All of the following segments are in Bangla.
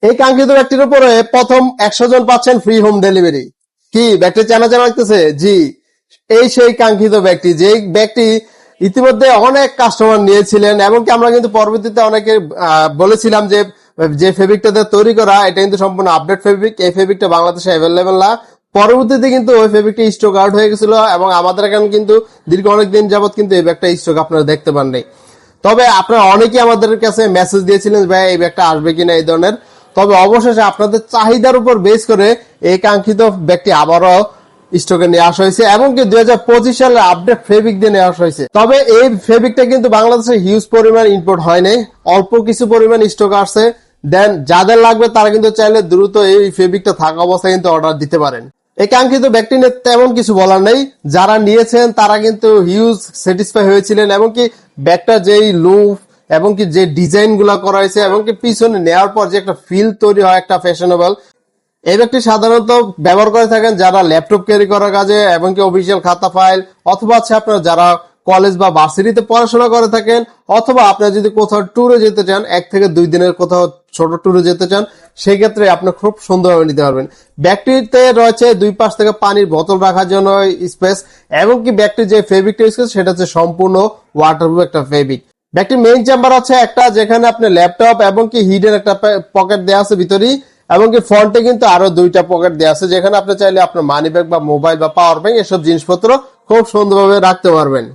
এই কাঙ্ক্ষিত ব্যক্তির উপরে প্রথম 100 জন পাচ্ছেন ফ্রি হোম ডেলিভারি। কি ব্যক্তি জানা লাগতেছে? জি, এই সেই কাঙ্ক্ষিত ব্যক্তি, যে ব্যক্তি ইতিমধ্যে অনেক কাস্টমার নিয়েছিলেন, এমনকি আমরা কিন্তু পরবর্তীতে অনেকে বলেছিলাম যে যে ফেব্রিকটা তৈরি করা এটা কিন্তু সম্পূর্ণ আপডেট ফেব্রিক, এই ফেব্রিকটা বাংলাদেশে অ্যাভেলেবেল না। পরবর্তীতে কিন্তু ওই ফেব্রিকটা স্টক আউট হয়ে গেছিল এবং আমাদের এখানে কিন্তু দীর্ঘ অনেক দিন যাবত কিন্তু এই ব্যাগটা স্টক আপনারা দেখতে পাননি। তবে আপনারা অনেকেই আমাদের কাছে মেসেজ দিয়েছিলেন ভাই এই ব্যাগটা আসবে কিনা এই ধরনের। তবে অবশেষে আপনাদের চাহিদার উপর বেস করে এই কাঙ্ক্ষিত ব্যাগটি আবারও স্টকে নিয়ে আসা হয়েছে এবং কি 2025 সালে আপডেট ফেব্রিক দিয়ে নিয়ে আসা হয়েছে। তবে এই ফেব্রিকটা কিন্তু বাংলাদেশে হিউজ পরিমাণ ইম্পোর্ট হয়নি, অল্প কিছু পরিমাণ স্টক আসছে। দেন যাদের লাগবে তারা কিন্তু চাইলে দ্রুত এই ফেব্রিকটা থাকা অবস্থায় কিন্তু অর্ডার দিতে পারেন। এই কাঙ্ক্ষিত ব্যক্তি নিয়ে তেমন কিছু বলার নেই, যারা নিয়েছেন তারা কিন্তু হিউজ স্যাটিসফাই হয়েছিলেন এবং কি ব্যাগটা যেই লুক এবং কি যে ডিজাইন গুলা করা হয়েছে এবং কি পিছনে নেওয়ার পর যে একটা ফিল তৈরি হয় একটা ফ্যাশনেবল, এই ব্যাগটি সাধারণত ব্যবহার করে থাকেন যারা ল্যাপটপ ক্যারি করার কাজে এবং কি অফিসিয়াল খাতা ফাইল, অথবা আছে আপনার যারা কলেজ বা ভার্সিটিতে পড়াশোনা করে থাকেন, অথবা আপনার যদি কোথাও ট্যুরে যেতে চান 1 থেকে 2 দিনের কোথাও ছোট ট্যুরে যেতে চান, সেই ক্ষেত্রে আপনি খুব সুন্দরভাবে নিতে পারবেন। ব্যাগটিতে রয়েছে 2 পাশ থেকে পানির বোতল রাখার জন্য স্পেস এবং কি ব্যাগটির যে ফেব্রিকটা ইউজ করছে সেটা হচ্ছে সম্পূর্ণ ওয়াটারপ্রুফ একটা ফেব্রিক। ব্যাগটির মেইন চেম্বার আছে একটা, যেখানে আপনি ল্যাপটপ এবং কি হিডেন একটা পকেট দেওয়া আছে ভিতরেই, এবং কি ফ্রন্টে কিন্তু আরো 2টা পকেট দেওয়া আছে, যেখানে আপনি চাইলে আপনার মানি ব্যাগ বা মোবাইল বা পাওয়ার ব্যাংক এসব জিনিসপত্র খুব সুন্দরভাবে রাখতে পারবেন।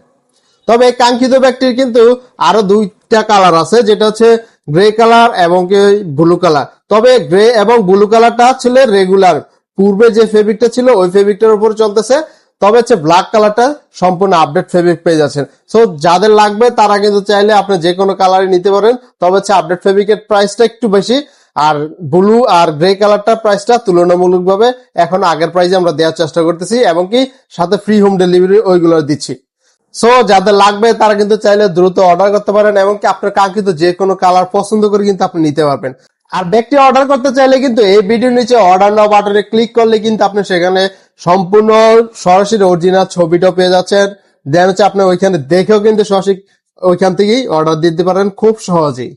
তবে এই কাঙ্ক্ষিত ব্যাগটির কিন্তু আরো 2টা কালার আছে, যেটা হচ্ছে গ্রে কালার এবং কি ব্লু কালার। তবে গ্রে এবং ব্লু কালারটা ছিল রেগুলার, পূর্বে যে ফেব্রিকটা ছিল ওই ফেব্রিকটার উপর চলতেছে। তবে হচ্ছে ব্ল্যাক কালারটা সম্পূর্ণ আপডেট ফেব্রিক পেয়ে যাচ্ছেন। সো যাদের লাগবে তারা কিন্তু চাইলে আপনি যে কোনো কালারই নিতে পারেন। তবে হচ্ছে আপডেট ফেব্রিকের প্রাইসটা একটু বেশি, আর ব্লু আর গ্রে কালারটার প্রাইসটা তুলনামূলকভাবে এখন আগের প্রাইসে আমরা দেওয়ার চেষ্টা করতেছি এবং কি সাথে ফ্রি হোম ডেলিভারি ওইগুলো দিচ্ছি। সো যাদের লাগবে তারা কিন্তু চাইলে দ্রুত অর্ডার করতে পারেন এবং কি আপনার কাঙ্ক্ষিত যে কোনো কালার পছন্দ করে কিন্তু আপনি নিতে পারবেন। আর ব্যাগটি অর্ডার করতে চাইলে কিন্তু এই ভিডিওর নিচে অর্ডার নাও বাটনে ক্লিক করলে কিন্তু আপনি সেখানে সম্পূর্ণ সরাসরি অরিজিনাল ছবিটা পেয়ে যাচ্ছেন। দেন হচ্ছে আপনি ওইখানে দেখেও কিন্তু সরাসরি ওইখান থেকেই অর্ডার দিতে পারেন খুব সহজেই।